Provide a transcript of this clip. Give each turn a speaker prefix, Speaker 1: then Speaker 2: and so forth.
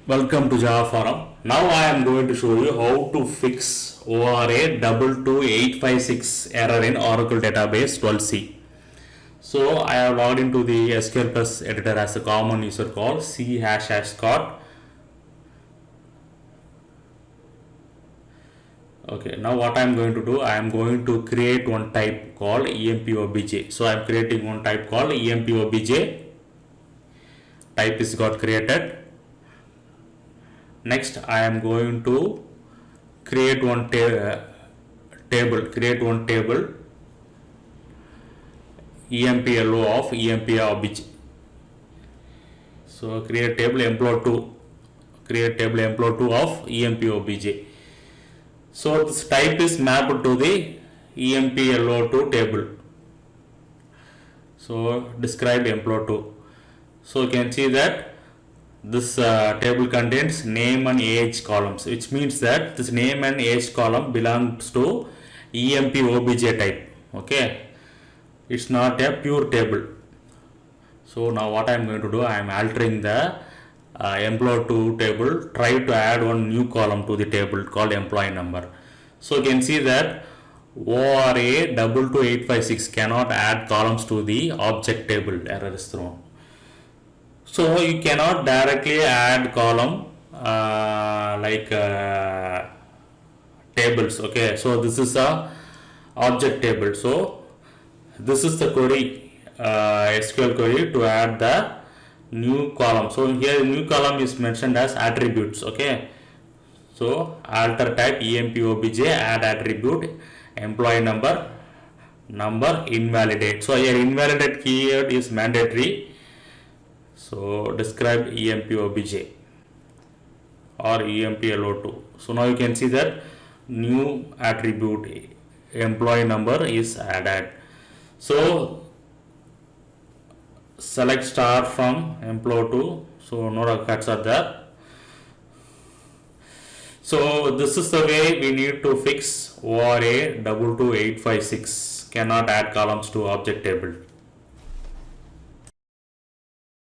Speaker 1: Welcome to Java Forum. Now I am going to show you how to fix ORA-22856 error in Oracle Database 12c. So I have logged into the SQL Plus editor as a common user called c#scott. Okay, now what I am going to do, I am going to create one type called empobj. So I am creating one type called empobj. Type is got created. Next, I am going to create one table. EMPLO of empobj. So create table emplo2. Create table emplo2 of empobj. So this type is mapped to the emplo2 table. So describe emplo2. So you can see that this table contains name and age columns, which means that this name and age column belongs to empobj type. Okay, it's not a pure table. So now what I am going to do, I am altering the employee2 table, try to add one new column to the table called employee number. So you can see that ORA-22856 cannot add columns to the object table, error is thrown. So you cannot directly add column tables. Okay, so this is a object table. So this is the query, SQL query to add the new column. So here new column is mentioned as attributes. Okay, so alter type empobj, add attribute, employee number invalidate. So here invalidate keyword is mandatory. So describe empobj or emplo2. So now you can see that new attribute employee number is added. So select star from emplo2. So no records are there. So this is the way we need to fix ORA-22856 cannot add columns to object table.